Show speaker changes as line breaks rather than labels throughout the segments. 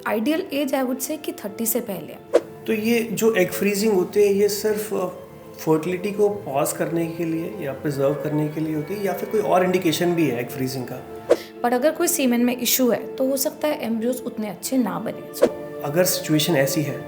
Ideal as I would say कि 30 से पहले है।
तो ये जो एग फ्रीजिंग होती है ये सिर्फ फर्टिलिटी को पॉज करने के लिए या प्रिजर्व करने के लिए होती है या फिर कोई और इंडिकेशन भी है एग फ्रीजिंग का?
पर अगर कोई सीमेन में इशू है तो हो सकता है एम्ब्रियोज उतने अच्छे ना बने।
अगर सिचुएशन ऐसी है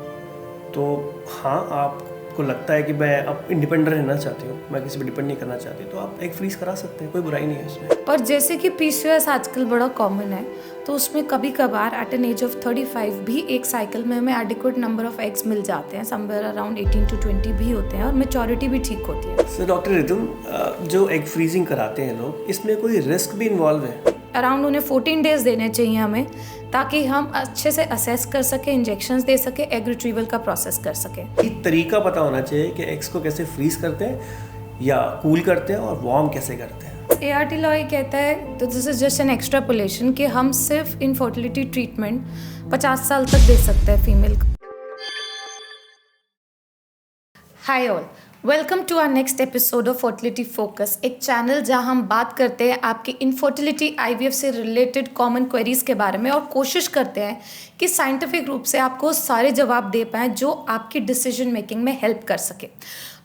तो हाँ, आपको लगता है कि मैं अब इंडिपेंडेंट रहना चाहती हूँ, मैं किसी पर डिपेंड नहीं करना चाहती, तो आप एग फ्रीज करा सकते हैं, कोई बुराई नहीं है इसमें।
पर जैसे कि पीसीओएस आजकल बड़ा कॉमन है, तो उसमें कभी कभार एट एन एज ऑफ 35 भी एक साइकिल में हमें एडिक्वेट नंबर ऑफ एग्स मिल जाते हैं, समवेयर अराउंड 18 to 20 भी होते हैं और मेच्योरिटी भी ठीक होती है।
सर डॉक्टर रितुम, जो एग फ्रीजिंग कराते हैं लोग, इसमें कोई रिस्क भी इन्वॉल्व है?
अराउंड उन्हें 14 डेज देने चाहिए हमें, ताकि हम अच्छे से असेस कर सके, इंजेक्शंस दे सके, एग रिट्रीवल का प्रोसेस कर सके।
एक तरीका पता होना चाहिए कि एग्स को कैसे फ्रीज करते हैं या कूल करते हैं और वार्म कैसे करते हैं।
ART लॉ ये कहता है, तो this is just an extrapolation, कि हम सिर्फ इनफर्टिलिटी ट्रीटमेंट 50 साल तक दे सकते हैं फीमेल को। Hi all, welcome to our next episode of fertility focus, एक चैनल जहां हम बात करते हैं आपकी इनफर्टिलिटी IVF से रिलेटेड कॉमन क्वेरीज के बारे में और कोशिश करते हैं कि साइंटिफिक रूप से आपको सारे जवाब दे पाएँ जो आपकी डिसीजन मेकिंग में हेल्प कर सके।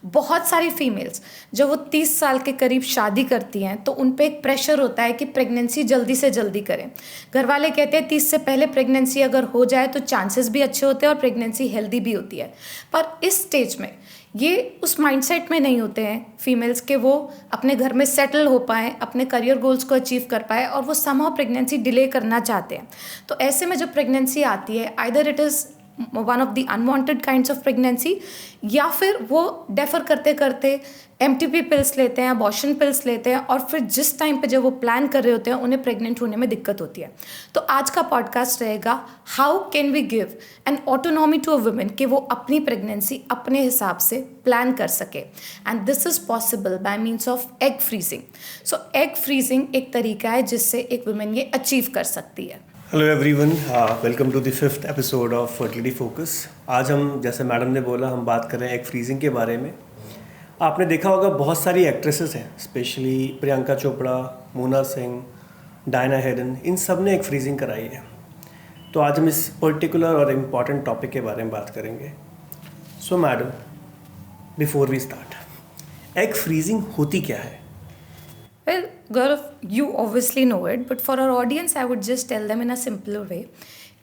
बहुत सारी फीमेल्स जब वो 30 साल के करीब शादी करती हैं तो उन पे एक प्रेशर होता है कि प्रेगनेंसी जल्दी से जल्दी करें। घर वाले कहते हैं 30 से पहले प्रेगनेंसी अगर हो जाए तो चांसेस भी अच्छे होते हैं और प्रेगनेंसी हेल्दी भी होती है। पर इस स्टेज में ये उस माइंडसेट में नहीं होते हैं फीमेल्स के वो अपने घर में सेटल हो पाएँ, अपने करियर गोल्स को अचीव कर पाए, और वो समहाउ प्रेगनेंसी डिले करना चाहते हैं। तो ऐसे में जब प्रेगनेंसी आती है, either it is one of the unwanted kinds of pregnancy, या फिर वो डेफर करते करते MTP पिल्स लेते हैं, अबॉर्शन पिल्स लेते हैं, और फिर जिस टाइम पे जब वो प्लान कर रहे होते हैं उन्हें प्रेग्नेंट होने में दिक्कत होती है। तो आज का पॉडकास्ट रहेगा how can we give an autonomy to a women कि वो अपनी प्रेगनेंसी अपने हिसाब से प्लान कर सके, and this is possible by means of egg freezing. So egg freezing एक तरीका है जिससे एक वुमेन ये अचीव कर सकती है।
Hello everyone, welcome to the 5th episode of fertility focus. आज हम, जैसे मैडम ने बोला, हम बात कर रहे हैं एग फ्रीजिंग के बारे में। आपने देखा होगा बहुत सारी एक्ट्रेसेस हैं, स्पेशली प्रियंका चोपड़ा, मोना सिंह, डायना हेडन, इन सब ने एग फ्रीजिंग कराई है। तो आज हम इस पर्टिकुलर और इम्पॉर्टेंट टॉपिक के बारे में बात करेंगे। So madam, before we start, egg freezing होती क्या है?
Well, Gaurav, you obviously know it, but for our audience, I would just tell them in a simpler way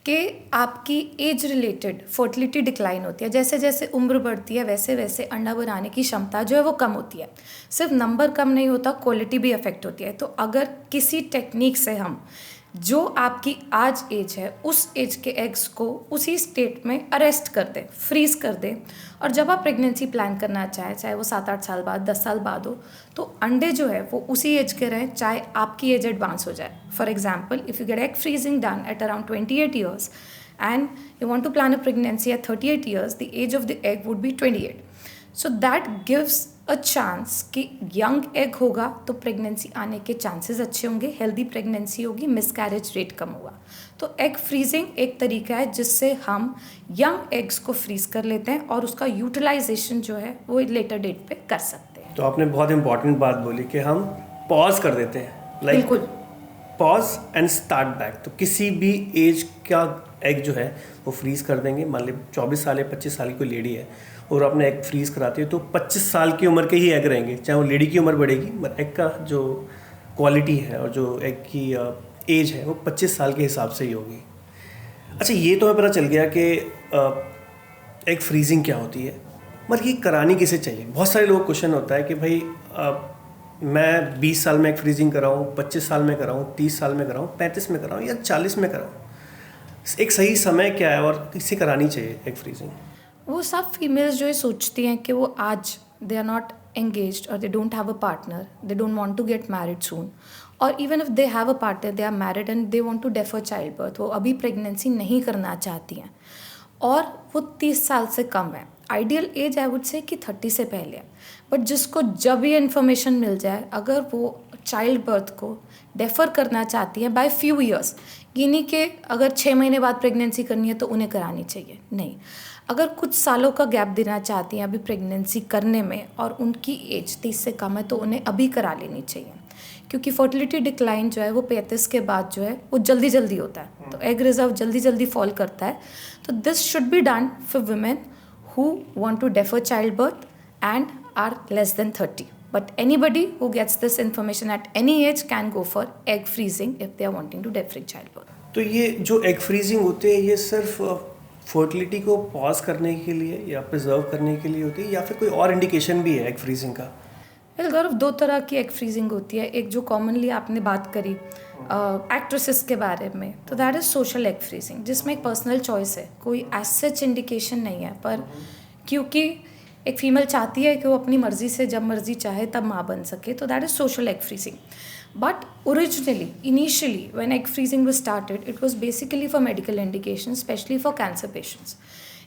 कि आपकी एज रिलेटेड फर्टिलिटी डिक्लाइन होती है। जैसे जैसे उम्र बढ़ती है वैसे वैसे अंडा बनाने की क्षमता जो है वो कम होती है। सिर्फ नंबर कम नहीं होता, क्वालिटी भी अफेक्ट होती है। तो अगर किसी टेक्निक से हम जो आपकी आज एज है उस एज के एग्स को उसी स्टेट में अरेस्ट कर दें, फ्रीज कर दें, और जब आप प्रेगनेंसी प्लान करना चाहें, चाहे वो 7-8 साल बाद, 10 साल बाद हो, तो अंडे जो है वो उसी एज के रहें, चाहे आपकी एज एडवांस हो जाए। For example, if you get egg freezing done at around 28 years and you want to plan a pregnancy at 38 years, the age of the egg would be 28। So that gives a chance कि young egg होगा तो pregnancy आने के chances अच्छे होंगे, healthy pregnancy होगी, miscarriage rate कम होगा। तो एग फ्रीजिंग एक तरीका है जिससे हम यंग एग्स को फ्रीज कर लेते हैं और उसका यूटिलाइजेशन जो है वो लेटर डेट पे कर सकते हैं।
तो आपने बहुत इंपॉर्टेंट बात बोली कि हम पॉज कर देते हैं,
बिल्कुल,
पॉज एंड स्टार्ट बैक। तो किसी भी एज का एग जो है वो फ्रीज़ कर देंगे। मान ली 24 साल या 25 साल की कोई लेडी है और अपने एग फ्रीज़ कराती है, तो 25 साल की उम्र के ही एग रहेंगे, चाहे वो लेडी की उम्र बढ़ेगी, मगर एग का जो क्वालिटी है और जो एग की एज है वो 25 साल के हिसाब से ही होगी। अच्छा, ये तो हमें पता चल गया कि एग फ्रीजिंग क्या होती है, मगर ये करानी किसे चाहिए? बहुत सारे लोग क्वेश्चन होता है कि भाई मैं 20 साल में एग फ्रीजिंग कराऊँ, 25 साल में कराऊँ, 30 साल में कराऊँ, 35 में कराऊँ या 40 में कराऊँ? एक सही समय क्या है और किसे करानी चाहिए एग फ्रीजिंग?
वो सब फीमेल्स जो ये सोचती हैं कि वो आज they are not engaged or they don't have a partner, they don't want to get married soon, or even if they have a partner, they are married and they want to defer childbirth, वो अभी pregnancy नहीं करना चाहती हैं और वो 30 साल से कम है। Ideal as I would say कि 30 से पहले है, बट जिसको जब ये इन्फॉर्मेशन मिल जाए, अगर वो चाइल्ड बर्थ को डेफर करना चाहती हैं बाय फ्यू ईयर्स, ये नहीं कि अगर 6 महीने बाद प्रेगनेंसी करनी है तो उन्हें करानी चाहिए, नहीं। अगर कुछ सालों का गैप देना चाहती हैं अभी प्रेगनेंसी करने में और उनकी एज 30 से कम है तो उन्हें अभी करा लेनी चाहिए, क्योंकि फर्टिलिटी डिक्लाइन जो है वो 35 के बाद जो है वो जल्दी जल्दी होता है, तो एग रिजर्व जल्दी जल्दी फॉल करता है. तो this should be done for women who want to defer childbirth and are less than 30. But anybody who gets this information at any age can go for egg freezing if they are wanting to defer childbirth.
तो ये जो egg freezing होते हैं ये सिर्फ fertility को pause करने के लिए या प्रिजर्व करने के लिए होती है, या फिर कोई और इंडिकेशन भी है एग फ्रीजिंग का?
वेल गौरव, 2 तरह की एग फ्रीजिंग होती है. एक जो कॉमनली आपने बात करी एक्ट्रेसेस के बारे में, तो that is social egg freezing, जिसमें एक पर्सनल चॉइस है, कोई एज सच इंडिकेशन नहीं है, पर क्योंकि एक फीमेल चाहती है कि वो अपनी मर्जी से जब मर्जी चाहे तब माँ बन सके, तो that is social egg freezing. But originally initially when egg freezing was started it was basically for medical indication, specially for cancer patients.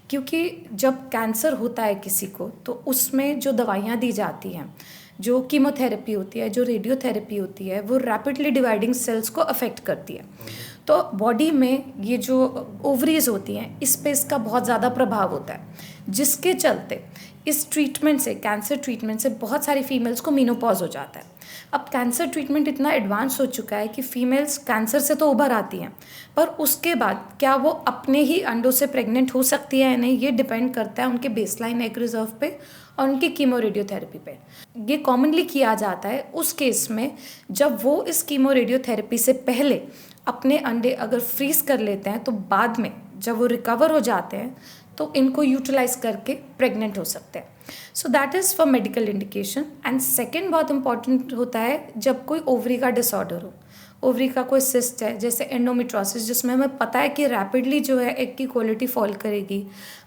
क्योंकि जब कैंसर होता है किसी को तो उसमें जो दवाइयाँ दी जाती हैं, जो कीमोथेरेपी होती है, जो रेडियोथेरेपी होती है, वो रैपिडली डिवाइडिंग सेल्स को अफेक्ट करती है. तो बॉडी में ये जो ओवरीज होती हैं इस पे इसका बहुत ज़्यादा प्रभाव होता है, जिसके चलते इस ट्रीटमेंट से, कैंसर ट्रीटमेंट से बहुत सारी फीमेल्स को मीनोपॉज हो जाता है. अब कैंसर ट्रीटमेंट इतना एडवांस हो चुका है कि फीमेल्स कैंसर से तो उभर आती हैं, पर उसके बाद क्या वो अपने ही अंडों से प्रेग्नेंट हो सकती है या नहीं, ये डिपेंड करता है उनके बेसलाइन एग रिजर्व पे और उनकी कीमो रेडियोथेरेपी पे. ये कॉमनली किया जाता है उस केस में जब वो इस कीमो रेडियोथेरेपी से पहले अपने अंडे अगर फ्रीज कर लेते हैं, तो बाद में जब वो रिकवर हो जाते हैं तो इनको यूटिलाइज करके प्रेग्नेंट हो सकते हैं. So that is for medical indication. And second बहुत इंपॉर्टेंट होता है जब कोई ओवरी का डिसऑर्डर हो, ओवरी का कोई सिस्ट है जैसे एंडोमेट्रोसिस, जिसमें हमें पता है कि रैपिडली जो है एग की क्वालिटी फॉल करेगी.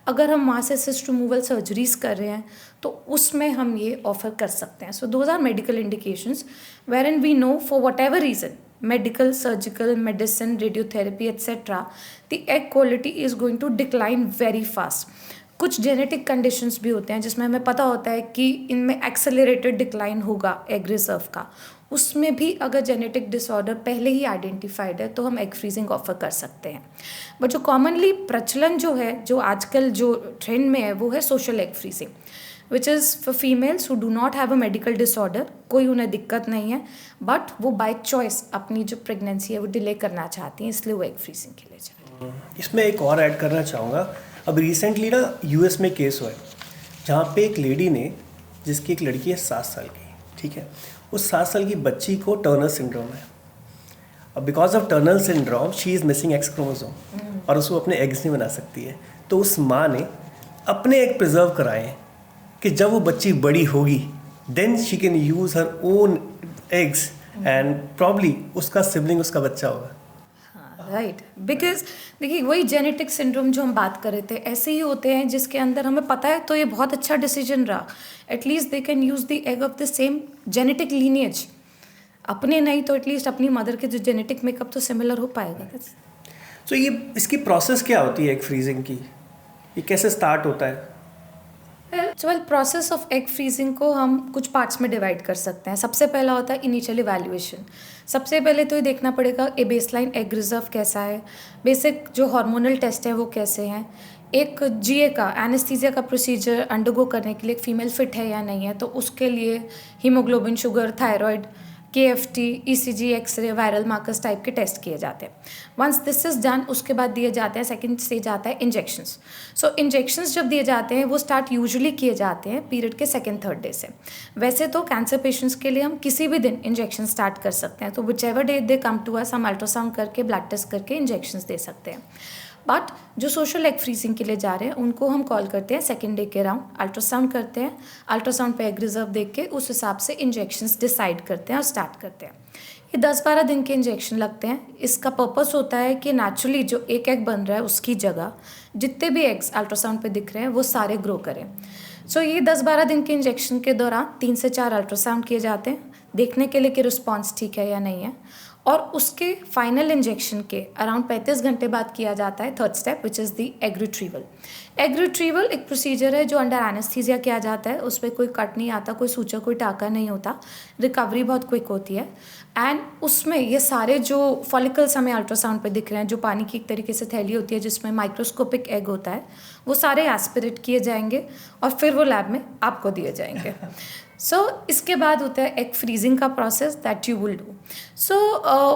अगर हम वहाँ से सिस्ट रिमूवल सर्जरीज कर रहे हैं तो उसमें हम ये ऑफर कर सकते हैं. So those are medical indications wherein we know for whatever reason, medical, surgical, medicine, radiotherapy, etc., the egg quality is going to decline very fast. कुछ जेनेटिक कंडीशंस भी होते हैं जिसमें हमें पता होता है कि इनमें एक्सेलरेटेड डिक्लाइन होगा एग रिजर्व का. उसमें भी अगर जेनेटिक डिसऑर्डर पहले ही आइडेंटिफाइड है तो हम एग फ्रीजिंग ऑफर कर सकते हैं. बट जो कॉमनली प्रचलन जो है, जो आजकल जो ट्रेंड में है, वो है social egg freezing, which is for females who do not have a medical disorder. कोई उन्हें दिक्कत नहीं है, बट वो बाय चॉइस अपनी जो प्रेगनेंसी है वो डिले करना चाहती हैं, इसलिए वो एग फ्रीजिंग के लिए जाती हैं.
इसमें एक और ऐड करना चाहूँगा. अब रिसेंटली ना यूएस में केस हुआ है जहाँ पे एक लेडी ने, जिसकी एक लड़की है 7 साल की, ठीक है, उस 7 साल की बच्ची को टर्नर सिंड्रोम है. अब because of Turner syndrome she is missing x chromosome और उसको अपने एग्स नहीं बना सकती है. तो उस माँ ने अपने एग प्रिजर्व कराए कि जब वो बच्ची बड़ी होगी then she can use her own eggs and probably उसका सिबलिंग उसका बच्चा होगा.
राइट, बिकॉज देखिए वही जेनेटिक सिंड्रोम जो हम बात कर रहे थे, ऐसे ही होते हैं जिसके अंदर हमें पता है तो ये बहुत अच्छा डिसीजन रहा. At least they can use the egg of the same genetic lineage. अपने नहीं तो एटलीस्ट अपनी मदर के जो जेनेटिक मेकअप तो सिमिलर हो पाएगा.
तो ये इसकी प्रोसेस क्या होती है एग फ्रीजिंग की, ये कैसे स्टार्ट होता है?
Well, process of egg freezing को हम कुछ पार्ट्स में डिवाइड कर सकते हैं. सबसे पहला होता है इनिशियल इवैल्यूएशन. सबसे पहले तो ये देखना पड़ेगा ए बेसलाइन एग रिजर्व कैसा है, बेसिक जो हार्मोनल टेस्ट है वो कैसे हैं, एक जीए का एनेस्थीसिया का प्रोसीजर अंडरगो करने के लिए एक फीमेल फिट है या नहीं है, तो उसके लिए haemoglobin, sugar, thyroid, KFT, ECG, x ray, viral markers type के टेस्ट किए जाते हैं. वंस दिस इज डन, उसके बाद दिए जाते हैं, सेकंड स्टेज आता है इंजेक्शंस. सो इंजेक्शंस जब दिए जाते हैं वो स्टार्ट यूजुअली किए जाते हैं पीरियड के 2nd-3rd डे से. वैसे तो कैंसर पेशेंट्स के लिए हम किसी भी दिन इंजेक्शन स्टार्ट कर सकते हैं, तो whichever day they come to us, हम अल्ट्रासाउंड करके, ब्लड टेस्ट करके इंजेक्शंस दे सकते हैं. बट जो सोशल एग फ्रीजिंग के लिए जा रहे हैं उनको हम कॉल करते हैं 2nd डे के राउंड. अल्ट्रासाउंड करते हैं, अल्ट्रासाउंड पे एग रिजर्व देख के उस हिसाब से इंजेक्शंस डिसाइड करते हैं और स्टार्ट करते हैं. ये 10-12 दिन के इंजेक्शन लगते हैं. इसका पर्पस होता है कि नेचुरली जो एक एग बन रहा है उसकी जगह जितने भी एग्स अल्ट्रासाउंड पे दिख रहे हैं वो सारे ग्रो करें. सो ये 10-12 दिन के इंजेक्शन के दौरान 3 से 4 अल्ट्रासाउंड किए जाते हैं देखने के लिए कि रिस्पॉन्स ठीक है या नहीं है. और उसके फाइनल इंजेक्शन के अराउंड 35 घंटे बाद किया जाता है 3rd step, which is the egg retrieval. Egg retrieval एक प्रोसीजर है जो अंडर एनेस्थीसिया किया जाता है. उस पर कोई कट नहीं आता, कोई सूचा, कोई टाका नहीं होता. रिकवरी बहुत क्विक होती है. एंड उसमें ये सारे जो फॉलिकल्स हमें अल्ट्रासाउंड पे दिख रहे हैं, जो पानी की एक तरीके से थैली होती है जिसमें माइक्रोस्कोपिक एग होता है, वो सारे एस्पिरेट किए जाएंगे और फिर वो लैब में आपको दिए जाएंगे. सो इसके बाद होता है एग फ्रीजिंग का process that you will do. So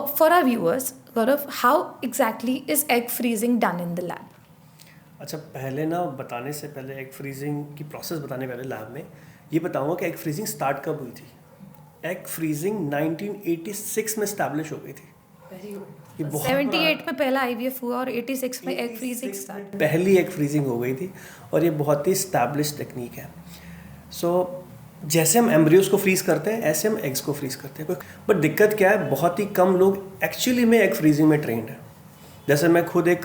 for our viewers, Gaurav, how exactly is egg freezing done in the lab?
अच्छा, पहले ना बताने से पहले एग फ्रीजिंग की प्रोसेस बताने पहले लैब में ये बताऊंगा कि एग फ्रीजिंग स्टार्ट कब हुई थी. एग फ्रीजिंग 1986 में स्टैब्लिश हो गई थी. ये बहुत
78 में पहला IVF हुआ और 86 में एग फ्रीजिंग स्टार्ट.
पहली एग फ्रीजिंग हो गई थी और ये बहुत ही स्टैब्लिश टेक्निक है. सो जैसे हम एम्ब्रियोज को फ्रीज करते हैं ऐसे हम एग्स को फ्रीज करते हैं. बट दिक्कत क्या है, बहुत ही कम लोग एक्चुअली में एग फ्रीजिंग में ट्रेंड है. जैसे मैं खुद एक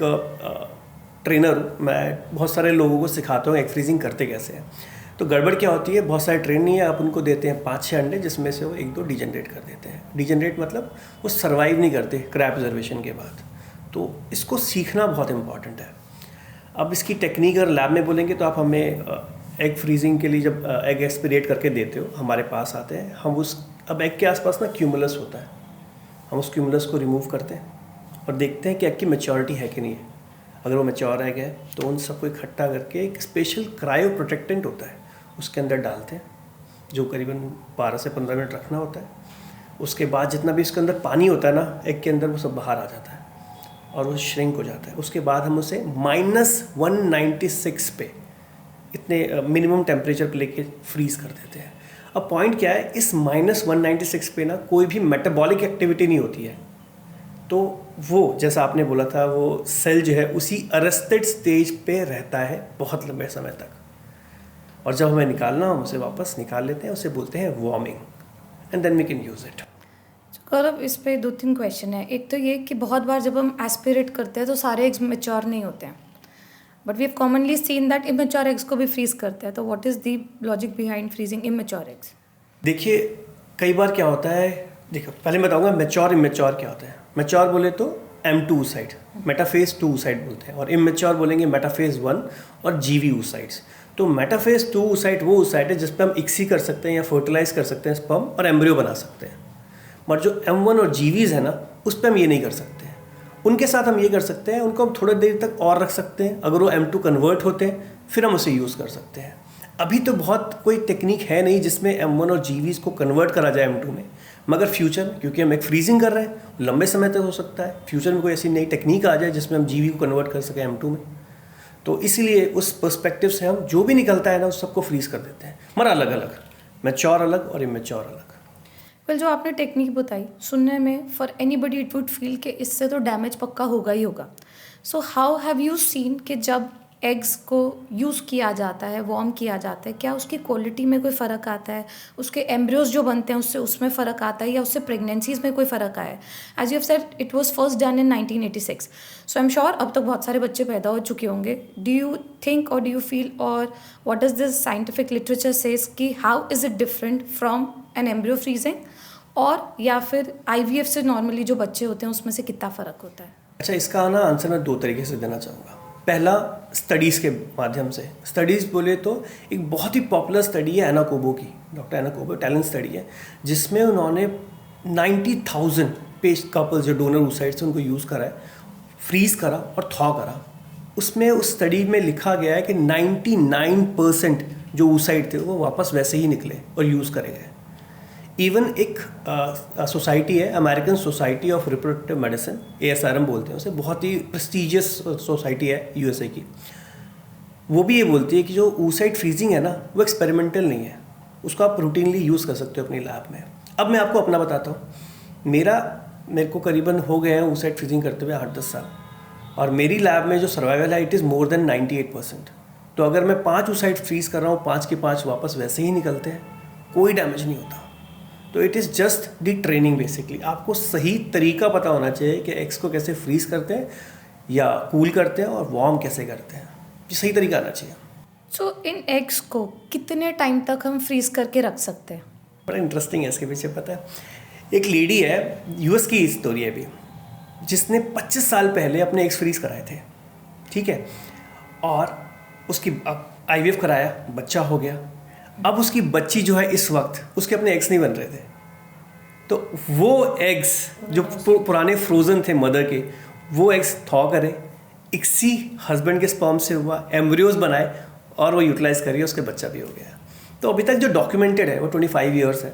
ट्रेनर हूँ, मैं बहुत सारे लोगों को सिखाता हूँ एग फ्रीजिंग करते कैसे हैं. तो गड़बड़ क्या होती है, बहुत सारे ट्रेन नहीं है, आप उनको देते हैं 5-6 अंडे जिसमें से वो 1-2 डिजनरेट कर देते हैं. डिजनरेट मतलब वो सर्वाइव नहीं करते क्रायोप्रिजर्वेशन के बाद. तो इसको सीखना बहुत इंपॉर्टेंट है. अब इसकी टेक्निक अगर लैब में बोलेंगे तो आप हमें एग फ्रीजिंग के लिए जब एग एक्सपिरेट करके देते हो हमारे पास आते हैं, हम उस अब एग के आसपास ना क्यूमुलस होता है, हम उस क्यूमुलस को रिमूव करते हैं और देखते हैं कि एग की मैच्योरिटी है कि नहीं है. अगर वो मैच्योर एग है तो उन सबको इकट्ठा करके एक स्पेशल क्रायो प्रोटेक्टेंट होता है उसके अंदर डालते हैं, जो करीबन 12 से 15 मिनट रखना होता है. उसके बाद जितना भी उसके अंदर पानी होता है ना एग के अंदर, वो सब बाहर आ जाता है और वो श्रिंक हो जाता है. उसके बाद हम उसे -196 पे, इतने मिनिमम टेम्परेचर पे लेके फ्रीज कर देते हैं. अब पॉइंट क्या है, इस -196 पे ना कोई भी मेटाबॉलिक एक्टिविटी नहीं होती है. तो वो जैसा आपने बोला था, वो सेल जो है उसी अरेस्टेड स्टेज पे रहता है बहुत लंबे समय तक. और जब हमें निकालना हम उसे वापस निकाल लेते हैं, उसे बोलते हैं warming, and then we can use it.
Gaurav, इस पे 2-3 क्वेश्चन है. एक तो ये कि बहुत बार जब हम एस्पिरेट करते हैं तो सारे एग्स मेच्योर नहीं होते हैं, but we have commonly seen that immature eggs को भी फ्रीज करते हैं. तो what is the logic behind freezing immature eggs?
देखिए, कई बार क्या होता है, देखो पहले मैं बताऊंगा मैच्योर इमेच्योर क्या होता है. मैच्योर बोले तो M2 साइड, मेटाफेज 2 साइड बोलते हैं, और इमेच्योर बोलेंगे मेटाफेज 1 और GV साइड्स. तो मेटाफेज 2 साइड वो साइड है जिस पे हम इक्सी कर सकते हैं या फर्टिलाइज कर सकते हैं स्पर्म और एम्ब्रियो बना सकते हैं. बट जो M1 और GVs है ना, उस पर हम ये नहीं कर सकते हैं. उनके साथ हम ये कर सकते हैं, उनको हम थोड़ी देर तक और रख सकते हैं. अगर वो M2 कन्वर्ट होते हैं फिर हम उसे यूज़ कर सकते हैं. अभी तो बहुत कोई टेक्निक है नहीं जिसमें M1 और GVs को कन्वर्ट करा जाए M2 में. मगर फ्यूचर में, क्योंकि हम एक फ्रीजिंग कर रहे हैं, लंबे समय तक हो सकता है फ्यूचर में कोई ऐसी नई टेक्निक आ जाए जिसमें हम GV को कन्वर्ट कर सकें M2 में. तो इसीलिए उस पर्सपेक्टिव से हम जो भी निकलता है ना उस सबको फ्रीज कर देते हैं, मगर अलग अलग, मैच्योर अलग और इमेच्योर अलग.
वेल, जो आपने टेक्निक बताई, सुनने में for anybody it would feel कि इससे तो डैमेज पक्का होगा ही होगा. So how have you seen कि जब एग्स को यूज़ किया जाता है, वार्म किया जाता है, क्या उसकी क्वालिटी में कोई फ़र्क आता है? उसके एम्ब्रियोज जो बनते हैं उससे उसमें फ़र्क आता है, या उससे प्रेगनेंसीज में कोई फ़र्क आया है? As you have said it was first done in 1986. So I am sure अब तक बहुत सारे बच्चे पैदा हो चुके होंगे. डू यू थिंक और डू यू फील और what is this scientific literature says कि how is it different from an embryo freezing, और या फिर IVF से नॉर्मली जो बच्चे होते हैं उसमें से कितना फ़र्क होता है?
अच्छा, इसका ना आंसर मैं 2 तरीके से देना चाहूँगा. पहला, स्टडीज़ के माध्यम से. स्टडीज़ बोले तो एक बहुत ही पॉपुलर स्टडी है एना कोबो की, डॉक्टर एना कोबो, टैलेंट स्टडी है, जिसमें उन्होंने 90,000 कपल्स जो डोनर oocytes से उनको यूज़ करा है, फ्रीज करा और थॉ करा. उसमें उस स्टडी में लिखा गया है कि 99% जो oocyte थे वो वापस वैसे ही निकले और यूज़ करे गए. इवन एक सोसाइटी है, American society of reproductive medicine, ASRM बोलते हैं उसे, बहुत ही प्रेस्टिजियस सोसाइटी है USA की. वो भी ये बोलती है कि जो oocyte फ्रीजिंग है ना वो एक्सपेरिमेंटल नहीं है, उसको आप रूटीनली यूज़ कर सकते हो अपनी लैब में. अब मैं आपको अपना बताता हूँ. मेरे को करीबन हो गए हैं oocyte फ्रीजिंग करते हुए 8-10 साल, और मेरी लैब में जो सर्वाइवल है इट इज़ मोर देन 98%. तो अगर मैं 5 oocyte फ्रीज कर रहा हूँ, 5 के 5 वापस वैसे ही निकलते हैं, कोई डैमेज नहीं होता. तो it is just the training basically. आपको सही तरीका पता होना चाहिए कि एग्स को कैसे फ्रीज करते हैं या कूल करते हैं और वार्म कैसे करते हैं. ये सही तरीका आना चाहिए.
सो इन एग्स को कितने टाइम तक हम फ्रीज करके रख सकते हैं?
बड़ा इंटरेस्टिंग है इसके पीछे. पता है, एक लेडी है, US की स्टोरी है अभी, जिसने 25 साल पहले अपने एग्स फ्रीज कराए थे, ठीक है, और उसकी IVF कराया, बच्चा हो गया. अब उसकी बच्ची जो है इस वक्त, उसके अपने एग्स नहीं बन रहे थे. तो वो एग्स जो पुराने फ्रोज़न थे मदर के, वो एग्स थॉ करे, इसी हस्बैंड के स्पर्म से हुआ, एम्ब्रियोज बनाए और वो यूटिलाइज करिए, उसके बच्चा भी हो गया. तो अभी तक जो डॉक्यूमेंटेड है वो 25 ईयर्स है।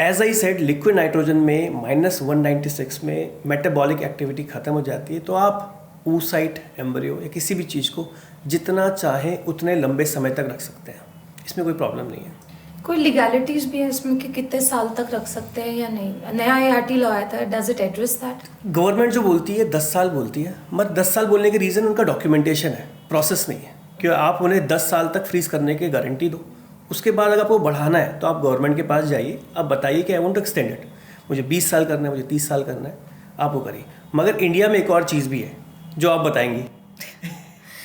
As I said, liquid nitrogen में -196 में मेटाबॉलिक एक्टिविटी ख़त्म हो जाती है, तो आप oocyte एम्ब्रियो या किसी भी चीज़ को जितना चाहें उतने लंबे समय तक रख सकते हैं, इसमें कोई प्रॉब्लम नहीं है।
कोई लीगैलिटीज भी है इसमें कि कितने साल तक रख सकते हैं या नहीं? नया ART लॉ आया था, does it address that?
Government जो बोलती है 10 साल बोलती है, मगर 10 साल बोलने के रीज़न उनका डॉक्यूमेंटेशन है, प्रोसेस नहीं है कि आप उन्हें 10 साल तक फ्रीज करने की गारंटी दो। उसके बाद अगर आपको बढ़ाना है तो आप गवर्नमेंट के पास जाइए, आप बताइए कि I want to extend it, मुझे 20 साल करना है, मुझे 30 साल करना है, आप वो करिए। मगर इंडिया में एक और चीज़ भी है जो आप बताएंगी।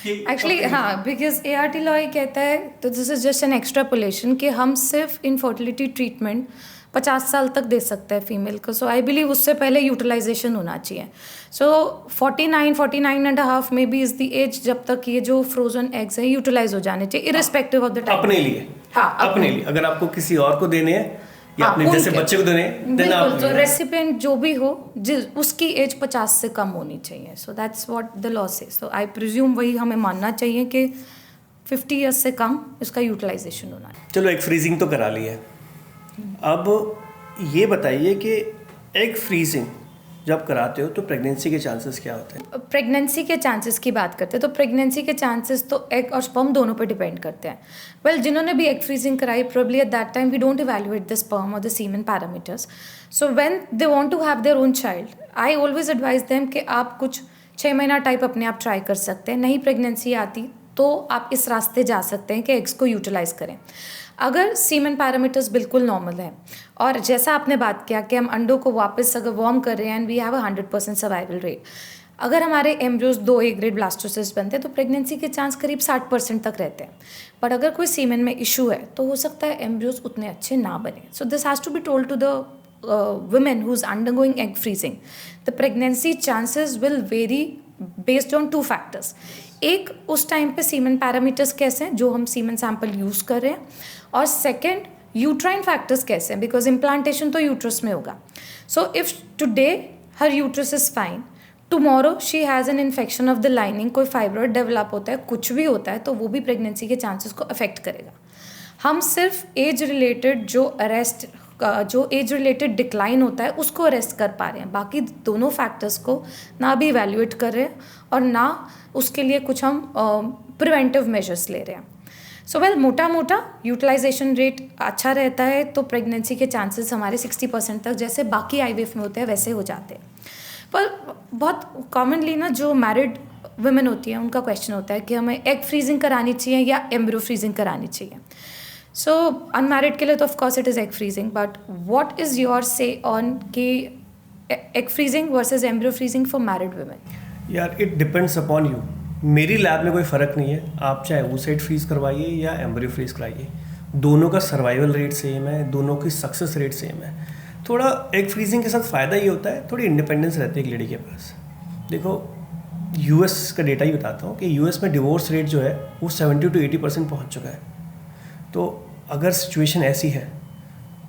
एक्चुअली हाँ, बिकॉज ART लॉ ये कहता है, तो this is just an extrapolation, कि हम सिर्फ इनफर्टिलिटी ट्रीटमेंट 50 साल तक दे सकते हैं फीमेल को। सो आई बिलीव उससे पहले यूटिलाइजेशन होना चाहिए। सो 49.5 में भी इज द एज जब तक ये जो फ्रोजन एग्स है यूटिलाइज हो जाने चाहिए, इरिस्पेक्टिव ऑफ द टाइम।
अपने लिए,
हाँ,
अपने लिए। अगर आपको किसी और को देने हैं या अपने जैसे बच्चे को देने हैं, देन आप
तो रेसिपिएंट जो भी हो उसकी एज 50 से कम होनी चाहिए। So that's what the law says. So I presume वही हमें मानना चाहिए कि 50 ईयर्स से कम इसका यूटिलाइजेशन होना है।
चलो, एग फ्रीजिंग तो करा ली है, अब ये बताइए कि एग फ्रीजिंग जब कराते हो तो प्रेगनेंसी के चांसेस क्या होते हैं?
प्रेगनेंसी के चांसेस की बात करते हैं तो प्रेगनेंसी के चांसेस तो एग और स्पर्म दोनों पे डिपेंड करते हैं। वेल, जिन्होंने भी एग फ्रीजिंग कराई, probably at that time we don't evaluate the sperm और the semen parameters. So when they want to have their own child, I always advise them कि आप कुछ 6 महीना टाइप अपने आप ट्राई कर सकते हैं। नहीं प्रेगनेंसी आती तो आप इस रास्ते जा सकते हैं कि एग्स को यूटिलाइज करें। अगर सीमेन पैरामीटर्स बिल्कुल नॉर्मल है और जैसा आपने बात किया कि हम अंडों को वापस अगर वार्म कर रहे हैं and we have 100% survival rate, अगर हमारे एम्ब्रियोज 2A ग्रेड ब्लास्टोसिस्ट बनते हैं तो प्रेगनेंसी के चांस करीब 60% तक रहते हैं। बट अगर कोई सीमेन में इशू है तो हो सकता है एम्ब्रियोज उतने अच्छे ना बने। So this has to be told to the women who's undergoing egg freezing. The pregnancy chances will vary based on 2 factors. एक, उस टाइम पे सीमेन पैरामीटर्स कैसे हैं जो हम सीमेन सैंपल यूज़ कर रहे हैं, और सेकेंड, यूट्राइन फैक्टर्स कैसे हैं, बिकॉज इम्प्लांटेशन तो यूट्रस में होगा। So if today her uterus is fine, tomorrow she has an infection of the lining, कोई फाइब्रॉइड डेवलप होता है, कुछ भी होता है, तो वो भी प्रेगनेंसी के चांसेस को अफेक्ट करेगा। हम सिर्फ एज रिलेटेड डिक्लाइन होता है उसको अरेस्ट कर पा रहे हैं, बाकी दोनों फैक्टर्स को ना भी इवैल्यूएट कर रहे हैं और ना उसके लिए कुछ हम प्रिवेंटिव मेजर्स ले रहे हैं। सो वेल, मोटा मोटा यूटिलाइजेशन रेट अच्छा रहता है तो प्रेगनेंसी के चांसेस हमारे 60% तक जैसे बाकी IVF में होते हैं वैसे हो जाते हैं। पर बहुत कॉमनली ना जो मैरिड वुमेन होती हैं उनका क्वेश्चन होता है कि हमें एग फ्रीजिंग करानी चाहिए या एम्ब्रियो फ्रीजिंग करानी चाहिए। सो अनमैरिड के लिए तो of course it is egg freezing, but what is your से ऑन कि egg freezing versus embryo freezing for married women?
यार, इट डिपेंड्स अपॉन यू। मेरी लैब में कोई फ़र्क नहीं है, आप चाहे oocyte फ्रीज करवाइए या एम्ब्रियो फ्रीज कराइए, दोनों का सर्वाइवल रेट सेम है, दोनों की सक्सेस रेट सेम है। थोड़ा एग फ्रीजिंग के साथ फ़ायदा ये होता है, थोड़ी इंडिपेंडेंस रहती है एक लेडी के पास। देखो, US का डेटा ही बताता हूँ कि US में डिवोर्स रेट जो है वो 70 to 80% पहुँच चुका है। तो अगर सिचुएशन ऐसी है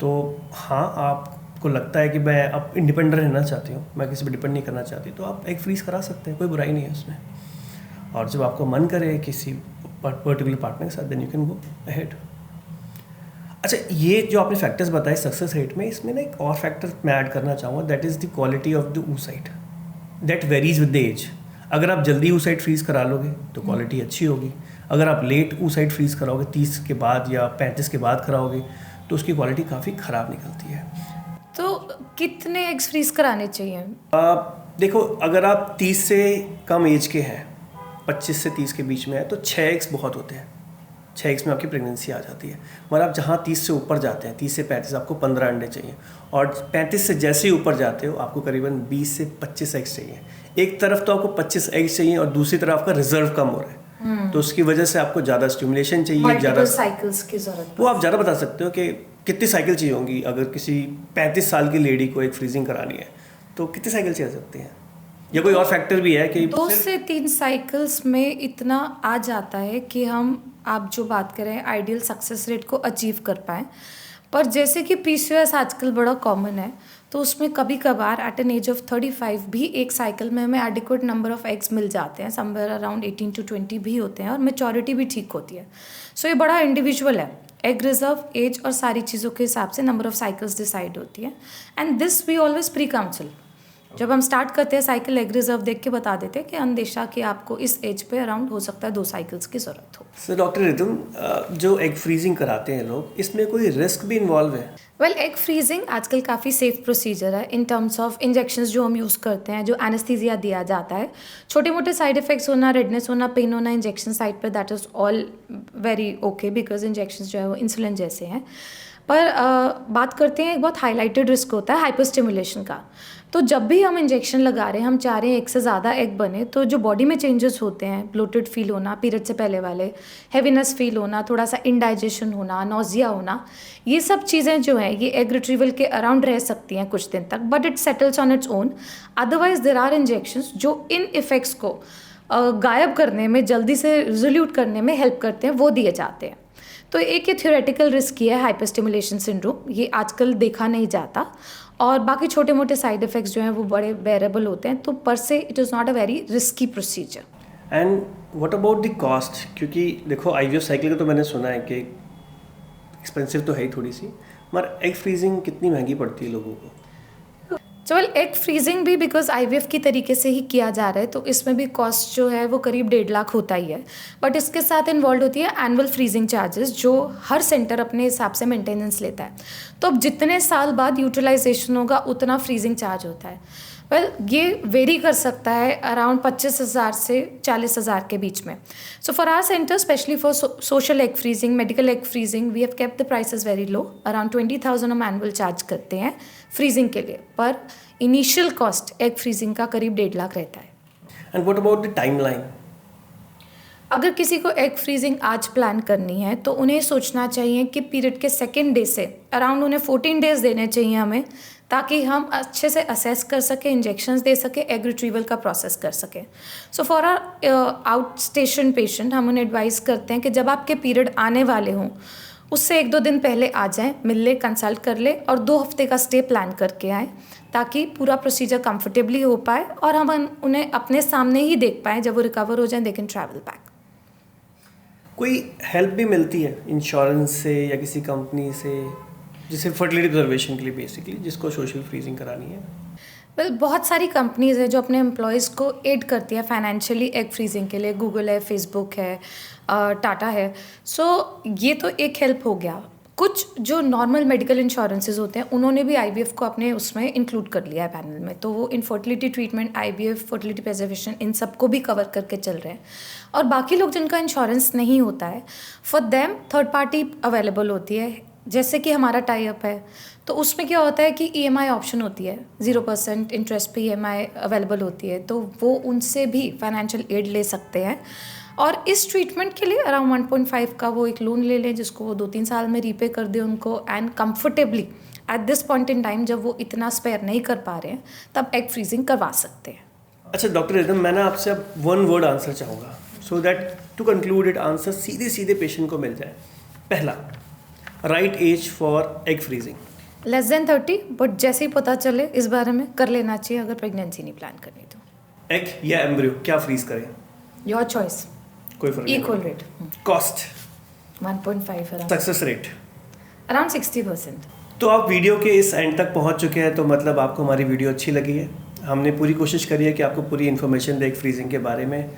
तो हाँ, आपको लगता है कि मैं अब इंडिपेंडेंट रहना चाहती हूँ, मैं किसी पर डिपेंड नहीं करना चाहती, तो आप एग फ्रीज करा सकते हैं, कोई बुराई नहीं है उसमें। और जब आपको मन करे किसी पर्टिकुलर पार्टनर के साथ, then you can go ahead. अच्छा, ये जो आपने फैक्टर्स बताए सक्सेस रेट में, इसमें ना एक और फैक्टर मैं ऐड करना चाहूँगा, that is the quality of the oocyte। That varies with the age. अगर आप जल्दी oocyte फ्रीज करा लोगे तो क्वालिटी अच्छी होगी, अगर आप लेट oocyte फ्रीज कराओगे 30 के बाद या 35 के बाद कराओगे तो उसकी क्वालिटी काफ़ी ख़राब निकलती है।
तो कितने एग्स फ्रीज कराने चाहिए?
देखो, अगर आप 30 से कम एज के हैं, 25 से 30 के बीच में है, तो 6 एग्स बहुत होते हैं। 6 एग्स में आपकी प्रेगनेंसी आ जाती है। मगर आप जहाँ 30 से ऊपर जाते हैं, 30 से 35, आपको 15 अंडे चाहिए, और 35 से जैसे ही ऊपर जाते हो आपको करीबन 20 से 25 एग्स चाहिए। एक तरफ तो आपको 25 एग्स चाहिए और दूसरी तरफ आपका रिजर्व कम हो रहा है, तो उसकी वजह से आपको ज़्यादा स्टिमुलेशन चाहिए, ज़्यादा
साइकिल्स की जरूरत।
वो आप ज़्यादा बता सकते हो कि कितनी साइकिल चाहिए होंगी। अगर किसी 35 साल की लेडी को एक फ्रीजिंग करानी है तो कितनी साइकिल चाहिए सकती है, या कोई और फैक्टर भी है कि
2 से 3 साइकिल्स में इतना आ जाता है कि हम, आप जो बात करें, आइडियल सक्सेस रेट को अचीव कर पाएँ। पर जैसे कि PCOS आजकल बड़ा कॉमन है, तो उसमें कभी कभार एट एन एज ऑफ 35 भी एक साइकिल में हमें एडिक्वेट नंबर ऑफ एग्स मिल जाते हैं, समवेयर अराउंड 18 to 20 भी होते हैं, और मेचोरिटी भी ठीक होती है। सो ये बड़ा इंडिविजुअल है, एग रिजर्व, एज और सारी चीज़ों के हिसाब से नंबर ऑफ साइकिल्स डिसाइड होती है। And this we always precounsel. जब हम स्टार्ट करते हैं साइकिल, एग रिजर्व देख के बता देते हैं कि अंदेशा कि आपको इस एज पे अराउंड हो सकता है 2 साइकिल्स की ज़रूरत हो।
सर डॉक्टर रिदम, जो एग फ्रीजिंग कराते हैं लोग, इसमें कोई रिस्क भी इन्वॉल्व है?
वेल, एग फ्रीजिंग आजकल काफ़ी सेफ प्रोसीजर है इन टर्म्स ऑफ इंजेक्शंस जो हम यूज़ करते हैं, जो एनेस्थीसिया दिया जाता है। छोटे मोटे साइड इफेक्ट्स होना, रेडनेस होना, पेन होना इंजेक्शन साइड पर, that is all very okay because injections जो है वो इंसुलिन जैसे हैं। पर बात करते हैं, एक बहुत हाईलाइटेड रिस्क होता है हाइपर स्टिमुलेशन का। तो जब भी हम इंजेक्शन लगा रहे हैं, हम चाह रहे हैं एक से ज़्यादा एग बने, तो जो बॉडी में चेंजेस होते हैं, ब्लोटेड फील होना, पीरियड से पहले वाले, हैवीनेस फील होना, थोड़ा सा इनडाइजेशन होना, नोजिया होना, ये सब चीज़ें जो हैं ये एग रिट्रीवल के अराउंड रह सकती हैं कुछ दिन तक, but it settles on its own. Otherwise there are injections जो इन इफ़ेक्ट्स को गायब करने में, जल्दी से रिजोल्यूट करने में हेल्प करते हैं, वो दिए जाते हैं। तो एक ये थ्योरेटिकल रिस्क ही है हाइपर स्टिमुलेशन सिंड्रोम, ये आजकल देखा नहीं जाता। और बाकी छोटे मोटे साइड इफ़ेक्ट्स जो हैं वो बड़े बेरेबल होते हैं, तो पर से it is not a very risky procedure.
And what about the cost? क्योंकि देखो आईवीएफ साइकिल का तो मैंने सुना है कि एक्सपेंसिव तो है ही थोड़ी सी, मगर एग फ्रीजिंग कितनी महंगी पड़ती है लोगों को?
वेल, एग फ्रीजिंग भी बिकॉज आईवीएफ की तरीके से ही किया जा रहा है, तो इसमें भी कॉस्ट जो है वो करीब 1.5 लाख होता ही है। बट इसके साथ इन्वॉल्व होती है एनुअल फ्रीजिंग चार्जेस, जो हर सेंटर अपने हिसाब से मेंटेनेंस लेता है। तो अब जितने साल बाद यूटिलाइजेशन होगा उतना फ्रीजिंग चार्ज होता है। वेल, ये वेरी कर सकता है अराउंड 25,000 से 40,000 के बीच में। So for our centre, specially for social egg freezing, medical egg freezing, we have kept the prices very low. Around 20,000 हम एनुअल चार्ज करते हैं फ्रीजिंग के लिए, पर इनिशियल कॉस्ट एग फ्रीजिंग का करीब 1.5 लाख रहता है।
And what about the timeline?
अगर किसी को एग फ्रीजिंग आज प्लान करनी है तो उन्हें सोचना चाहिए कि पीरियड के सेकेंड डे से अराउंड उन्हें 14 डेज देने चाहिए हमें, ताकि हम अच्छे से असेस कर सकें, इंजेक्शंस दे सकें, एग रिट्रीवल का प्रोसेस कर सकें। So for our outstation patient हम उन्हें एडवाइस करते हैं कि जब आपके पीरियड आने वाले हों उससे 1-2 दिन पहले आ जाएं, मिल ले, कंसल्ट कर ले और 2 हफ्ते का स्टे प्लान करके आएँ, ताकि पूरा प्रोसीजर कंफर्टेबली हो पाए और हम उन्हें अपने सामने ही देख पाएँ। जब वो रिकवर हो जाएं दे कैन ट्रैवल बैक।
कोई हेल्प भी मिलती है इंश्योरेंस से या किसी कंपनी से, जैसे फर्टिलिटी प्रिजर्वेशन के लिए बेसिकली, जिसको सोशल फ्रीजिंग करानी है?
वेल, बहुत सारी कंपनीज़ हैं जो अपने एम्प्लॉयज़ को एड करती है फाइनेंशियली एग फ्रीजिंग के लिए। गूगल है, फेसबुक है, टाटा है। सो ये तो एक हेल्प हो गया। कुछ जो नॉर्मल मेडिकल इंश्योरेंसेज होते हैं उन्होंने भी आईवीएफ को अपने उसमें इंक्लूड कर लिया है पैनल में, तो वो infertility treatment, IVF, fertility preservation, इन सबको भी कवर करके चल रहे हैं। और बाकी लोग जिनका इंश्योरेंस नहीं होता है, for them third party available होती है, जैसे कि हमारा टाई अप है। तो उसमें क्या होता है कि ईएमआई ऑप्शन होती है, 0% इंटरेस्ट पे ईएमआई अवेलेबल होती है, तो वो उनसे भी फाइनेंशियल एड ले सकते हैं। और इस ट्रीटमेंट के लिए अराउंड 1.5 का वो एक लोन ले लें, जिसको वो 2-3 साल में रीपे कर दे उनको, and comfortably at this point in time जब वो इतना स्पेयर नहीं कर पा रहे हैं तब एग फ्रीजिंग करवा सकते हैं।
अच्छा डॉक्टर रिदम, मैं ना आपसे अब 1 वर्ड आंसर चाहूँगा, so that to conclude it answer सीधे सीधे पेशेंट को मिल जाए। पहला, right as for egg freezing?
Less than 30, but जैसे ही पता चले इस बारे में कर लेना चाहिए अगर प्रेगनेंसी नहीं प्लान करनी तो।
एग या एम्ब्रियो, क्या फ्रीज करें?
योर चॉइस,
कोई फर्क नहीं?
Equal rate.
Cost?
1.5 around.
Success rate?
Around 60%।
तो आप वीडियो के इस एंड तक पहुंच चुके हैं, तो मतलब आपको हमारी वीडियो अच्छी लगी है। हमने पूरी कोशिश करी है कि आपको पूरी इन्फॉर्मेशन दें एग फ्रीजिंग के बारे में।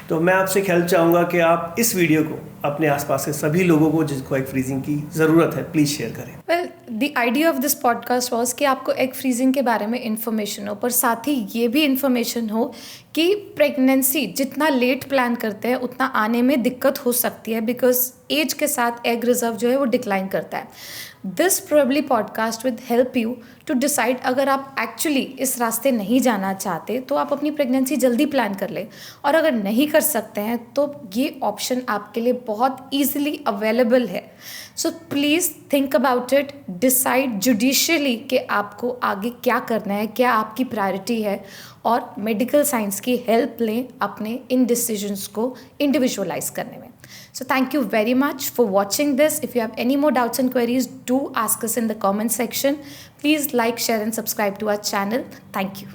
तो मैं आपसे एक हेल्प चाहूँगा कि आप इस वीडियो को अपने आसपास के सभी लोगों को जिनको एग फ्रीजिंग की ज़रूरत है प्लीज़ शेयर करें।
Well, the idea of this podcast was कि आपको एग फ्रीजिंग के बारे में इन्फॉर्मेशन हो, पर साथ ही ये भी इन्फॉर्मेशन हो कि प्रेगनेंसी जितना लेट प्लान करते हैं उतना आने में दिक्कत हो सकती है, बिकॉज एज के साथ एग रिजर्व जो है वो डिक्लाइन करता है। This probably podcast with help you to decide, अगर आप एक्चुअली इस रास्ते नहीं जाना चाहते तो आप अपनी प्रेगनेंसी जल्दी प्लान कर लें, और अगर नहीं कर सकते हैं तो ये ऑप्शन आपके लिए बहुत ईजिली अवेलेबल है। So please think about it, decide judicially कि आपको आगे क्या करना है, क्या आपकी प्रायोरिटी है, और मेडिकल साइंस की हेल्प लें अपने इन डिसीजंस को इंडिविजुअलाइज करने में। So thank you very much for watching this. If you have any more doubts and queries, do ask us in the comment section. Please like, share and subscribe to our channel. Thank you.